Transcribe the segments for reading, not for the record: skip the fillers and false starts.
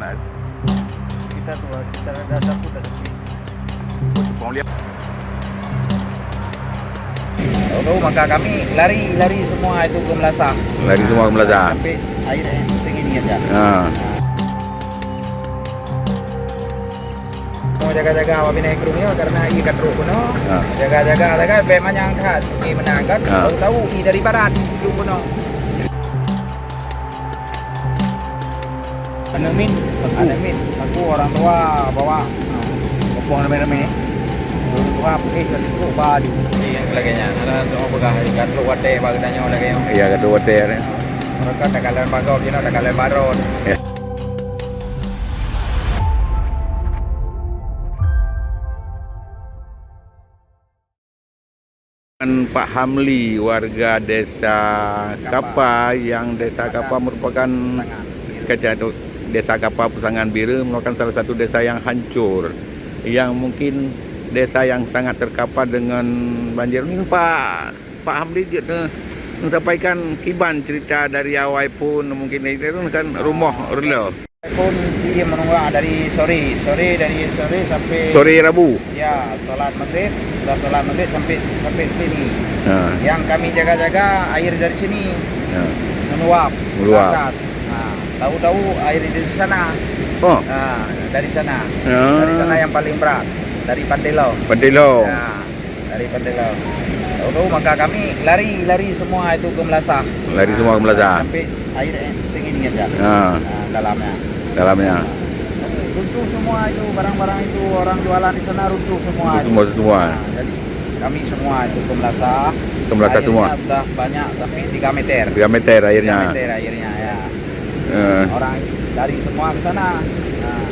Nah, Kita tuh kita ada satu dari sini. mau lihat. Tahu maka kami lari semua itu ke Melasa. Lari semua ke Melasa. Sampai air segini aja. Mau jaga-jaga awak bina ekrumnya karena i katruk kuno. Jaga-jaga memang angkat, i menangkat. Tahu i dari barat itu kuno. Anamin, aku orang tua bawa kopong rame-rame. Orang tua pakai itu baju. Iya, laganya. Ada semua bekas katruk wate bagdanya lagi. Iya, katruk wate. Mereka takalan bagau, kita takalan baron. Pak Hamli, warga desa Kapa, yang desa Kapa merupakan desa Kapa Pusangan Bira merupakan salah satu desa yang hancur, yang mungkin desa yang sangat terkapar dengan banjir. Ini Pak Hamli menyampaikan kiban cerita dari awal pun mungkin itu kan rumah rela. Pun dia menunggu dari sore sampai sore Rabu. Ya, salat maghrib, sudah salat maghrib sampai sini. Yang kami jaga-jaga air dari sini meluap. Atas. Nah, tahu-tahu air dari sana. Oh. Nah, dari sana. Dari sana yang paling berat, dari Pandelo. Nah, dari Pandelo. Tahu-tahu maka kami lari semua itu ke Melasa. Lari semua ke Melasa. Sampai air segini aja. Dalamnya. Runtuh semua itu, barang-barang itu orang jualan di sana runtuh semua. Semua. Nah, jadi kami semua itu ke Melasa. Ke Melasa semua. Sudah banyak sampai 3 meter. 3 meter airnya. 3 meter airnya ya. Orang dari semua ke sana. Nah,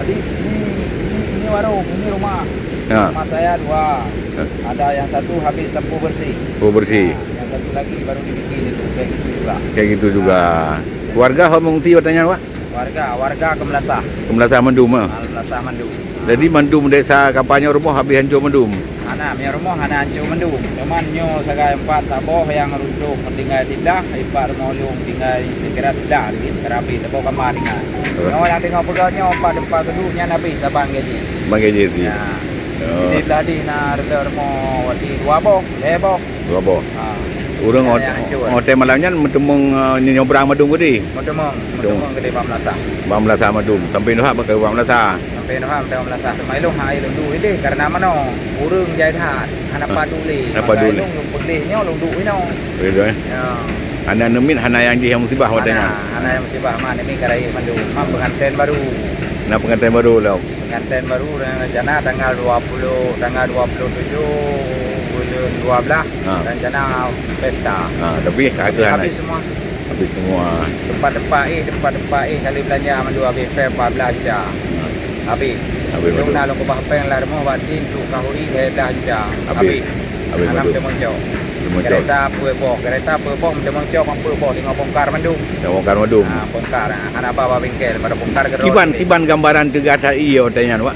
jadi ini warung, ini rumah. Rumah saya 2. Ada yang satu habis sapu bersih. Nah, yang satu lagi baru dibikin itu kayak gitu juga. Warga mengungsi katanya Pak? Warga ke Melasa. Ke Melasa Mendum. Melasa Mendum. Jadi Mendum desa kapanya rumah habis hancur Mendum. Punya rumah hancur Mendum. Cuman nyo saga 4 taboh yang runtuh tinggal tidak, ibar molung tinggal kira tidak gitu terapi taboh kamar tinggal. Nyo yang tengok pegawnya 4 depan gedungnya nabi tabang gaji. Bang gaji itu. Ya. Ini tadi na reda mo wati 2 boh, 2 boh. Urang hotel malamnya mentemung nyobrang Mendum gede. Mentemung gede Melasa. Melasa Mendum sampai noh ke Melasa. Sampai noh sampai Melasa. Mailung hai lundu ini karena mano urang jaihat hana paduli. Paduli. Lung putihnya lung du ino. Betul. Ya. Hana nemin hana yang di musibah watanya. Hana yang musibah mana ini karai Mendum. Pengantin baru. Nah pengantin baru lah. Pengantin baru rencana tanggal 27 bulan 12 rencana pesta. Tapi habis semua. Tempat-tempat kali belanja mandu habis 14 juta. Habis. Lu nak lu kubah peng lah rumah batin tu kahuri 12 juta. Habis. Alam temonjo. Kereta peupoh temonjo mampu peupoh tengok bongkar Mendum. Bongkar. Ana bawa bengkel pada bongkar ke. Kiban gambaran tegata iyo tanya Pak.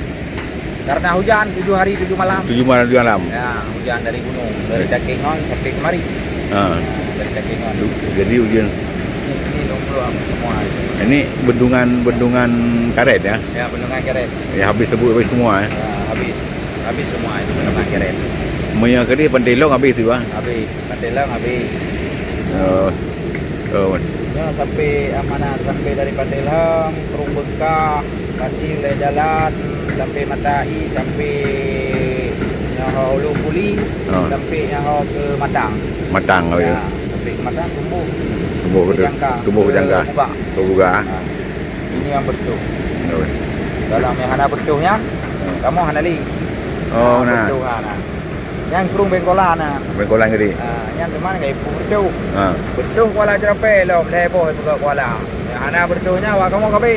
Karena hujan 7 hari 7 malam. 7 malam. Ya, hujan dari gunung, dari Dakingon sampai kemari. Dari Dakingon. Jadi hujan. Ini lumpur semua. Ini bendungan karet ya? Ya, bendungan karet. Ya habis semua ya? Habis semua itu bendungan karet. Punya kiri Pantelong habis tu Pak? Habis, Pantelong habis. Ya, sampai amanah sampai dari Pantelong, Perung Bengkah, Kasih oleh jalan sampai Matai, sampai Nyaho Ulu Puli, sampai Nyaho ke Matang. Ya, sampai ke Matang tumbuh ke jangka. Buka. Ini yang betul. Dalam yang hana betuhnya, kamu hana li. Betul hana. Yang kurung bengkolan gede. Yang kemana kayak betul. Betul kuala jerape lom lebo itu ke kuala. Yang hana betuhnya wa kamu kabe.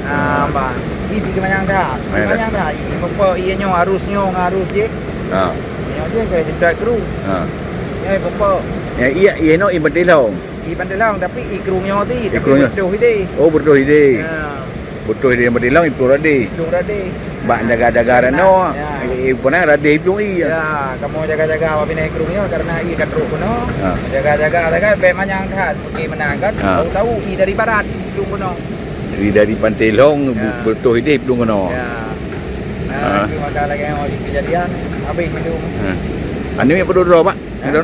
Mbak, ini kemana dah? Ini apa ianya harusnya ngarus je. Nyo je kayak tidak kru. Ya apa? Ya iya no Pantelong. Pantelong tapi ikrungnya ti, betul ide. Betul ide. Betul ide Pantelong itu rade. Bak jaga-jaga no. Pernah rade itu iya. Ya, kamu jaga-jaga apa bina ikrungnya karena i katruk kuno. Jaga-jaga memang yang dah pergi menangkat. Tahu-tahu i dari barat itu kuno. Jadi dari Pantai Long Ya. betul hidup dong kono. Ya. Ah. Itu maka lagi yang kejadian habis minum. Anu mi peduro Pak.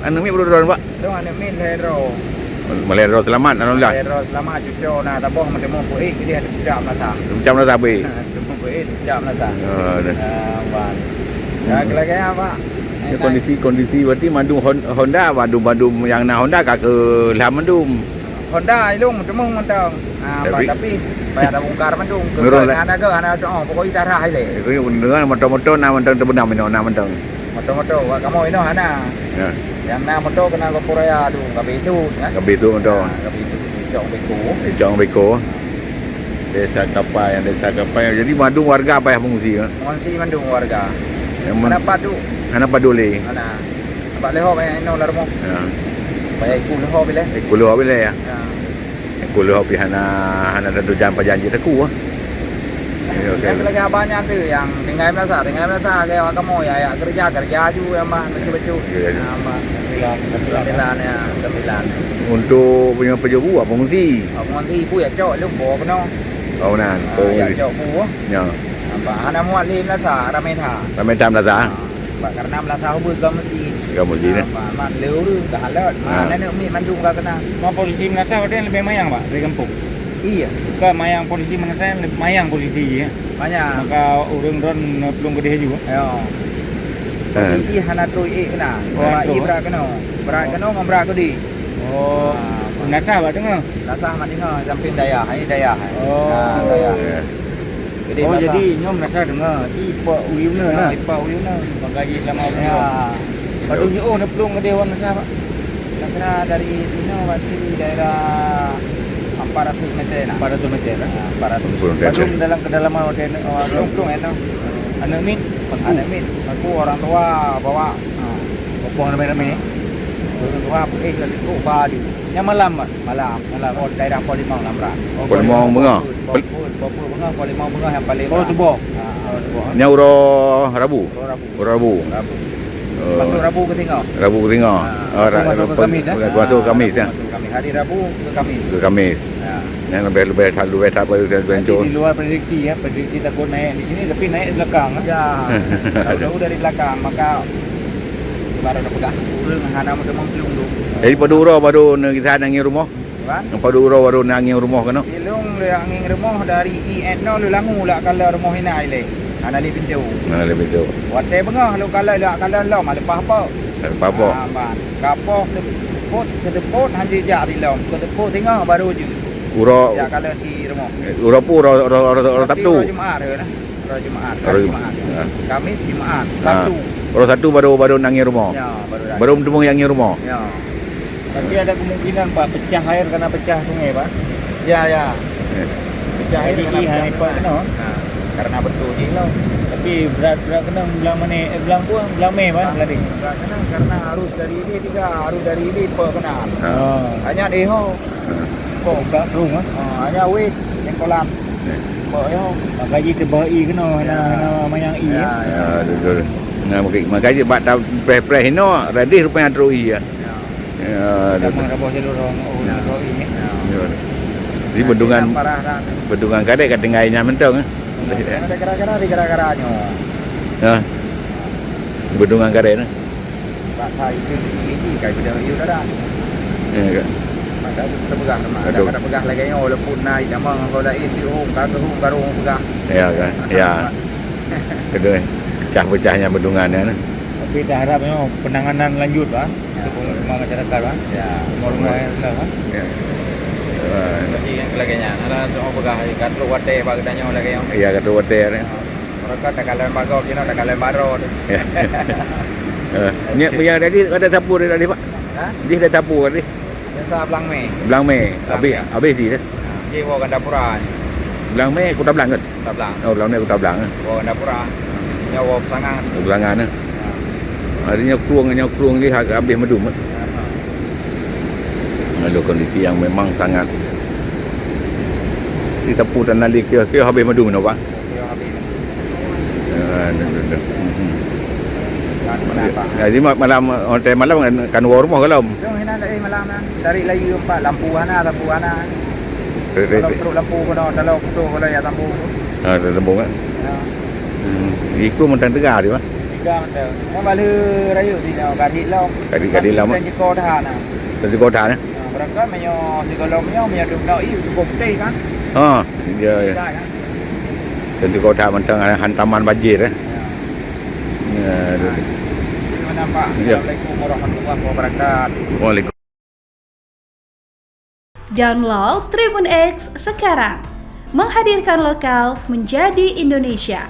Anu mi peduro Pak. Dong ane min hero. Malero selamat alhamdulillah. Hero selamat cucu na taboh mati mo po dia ada jam lah sah. Macam mana sabi? Semua po jam lah sah. Oh, dah. Wan. Ya lagi apa? Ya, kondisi berarti mandum Honda badum yang na Honda kak ke lah mandum. Honda ilung temung mentang. Tapi- Tapi bayar ada bongkar mandung. Nurul lah. Anak ke anak oh pokoknya darah ile. Itu dengan motor-motor na mandang terbenam ino na mandang. Moto-moto wak kamu ino ana. Ya, Yang na moto kena ke Puraya tu kabe itu ya. kabe itu motor. Kabe itu jong beku. Jong Beko. Desa Kapai. Jadi mandum warga apa yang mengungsi ya? Mengungsi mandung warga. Yang Mana padu Ana paduli. ana. Pak leho bayar ino larmo. Ya. Bayar iku leho bile. Kulo abile ya. Ya. Kulo api hana dadu jam pajanji taku ah. Ya, okey. Yang lagi abangnya tu yang tinggal masa kayak kamu ya kerja juga yang mah becu-becu. Ya, ya. Kemilan ya, kemilan. Untuk punya pejabu apa mengungsi? Mengungsi ibu ya cok lu bawa kena. Oh nan. Oh. Ya cok bu. Ya. Apa anak muat lim lah sa rametha. Ramai tam lah Pak karena melasa hubur ke masjid. Kamu sini. Man leu tu dah halat. Mana ni umi mandung ka kena. Mau polisi Menasah ada yang lebih mayang Pak dari kampung. Iya. Ke mayang polisi Menasah yang lebih mayang polisi ya. Banyak. Maka urang ron pelung gede juga. Yo. Iya hana tu kena. Oh, Wah tu. ibra kena. Berat kena ngombra ko di. Oh, Menasah Pak dengar. Rasa mandi no samping daya, ini daya. Oh. Daya. Oh jadi nyom Menasah dengar. Ipa uyuna lah. Ipa uyuna. Bagaji selama Ya. bulan. Patutnya oh nak pelung gede wan Menasah Pak. Kira dari sini berarti daerah 400 meter nak. 400 meter. 400. Belum dalam kedalaman hotel Pelung itu. anak min. Anak min, aku orang tua bawa. Popong ramai-ramai. Orang tua pergi ke itu baju. Yang malam Pak. Malam, oh daerah Polimau Lamra. Polimau Bunga. Popul Bunga, Polimau Bunga yang paling. Oh sebuah. Oh sebuah. Ni uro Rabu. Rabu. Rabu. Rabu. Oh. Masuk Rabu ke tengok. Rabu ke tengok. Masuk ke Khamis, eh? Masuk ke Khamis ya. Masuk Khamis. Hari Rabu ke Khamis. Ke Khamis. Ya. Yang lebih tak apa Nanti bencor. di luar prediksi ya, prediksi takut naik di sini tapi naik di belakang. Ya. Jauh dari belakang maka baru nak pegang. Urang hana mau pelung dulu. Jadi paduro baru kita nangin rumah. Kan? Paduro baru nangin rumah kena. Ilung le angin rumah dari IN no lu langu lah kalau rumah hina ile. Ana li pintu. Mana lebih tu. Wate bengah lu kalau lah kalau lo mal lepas apa? Apa? Kapoh ketepot hanji jak di lom. Ketepot tengok baru je. Uro Ya kalau di rumah. uro pu uro Sabtu. Jumaat ke nah. Jumaat. Hari Jumaat. Jumaat. Kamis Jumaat. Sabtu. Uro Sabtu baru nangin rumah. Ya, baru dah. Baru bertemu yang nangin rumah. Ya. Tapi ada kemungkinan Pak pecah air karena pecah sungai Pak. Ya, ya. Pecah air di hari Pak kena. Nah, karena betul je lah. Tapi berat kena belang mana? Belang pun belang meh Pak lading. Karena arus dari ini tiga, arus dari ini per kena. Oh. Hanya deho. Kok tak rung ah. Hanya wait yang kolam. Per deho. Maka ji terbaik kena hana mayang i ya. Ya, betul. Nah, makanya bak dah pre-pre hino radih rupanya terui ya. Ya, Sama rabah jalur orang ini. Jadi bendungan parah dah. bendungan kadek kat tengahnya mentong. Ada gara-garanya. Ha. Bendungan kadek nah. Pak Thai itu ini kayak benda itu dah. Ya. Ada kita pegang sama. Betul. Ada pegang lagi yang walaupun naik sama kalau dah itu baru pegang. Ya kan. Ya. Kedua pecah-pecahnya bendungannya nah. Tapi dah harapnya penanganan lanjut Pak. Untuk semua masyarakat Pak. Ya. Rumah lah Pak. Ya. Lagi yang lagi-nya. Ada semua pegang ikan lu wate bagdanya lagi yang. Ya kata hotel nah. Mereka tak kalian bago, kita tak kalian baro. Ya. Ni yang tadi ada sapu tadi Pak. Ha? Dia ada sapu tadi. Biasa belang me. Belang me. Habis di dah. Jiwa kan dapura. Belang me aku tak belang kan. Tak belang. Oh belang me aku tak belang. Bawa dapura. Nyawa sangat. Belangan nah. Adanya keruang dia agak habis medum. Ada kondisi yang memang sangat ditapu dan nali ke habis medum no Pak. Jadi malam hotel malam kan war rumah kalau. Jom hina dari malam dari layu empat lampu hana. Kalau teruk lampu kena kalau putus kalau ya tambu. Ada lembung kan. Ya. Iku mentang tegar dia. Tiga macam. Yang bala raya di gadit lah. Gadit lah. Kan jiko dah nah. Dari kota ni. Berangkat menyo psikolognya menyo duk cukup teh kan. Dia Tidak kan. dari kota mentang hantaman banjir eh. Ya. Mana Pak? Ya. Assalamualaikum warahmatullahi wabarakatuh. Waalaikumsalam. Download Tribun X sekarang. Menghadirkan lokal menjadi Indonesia.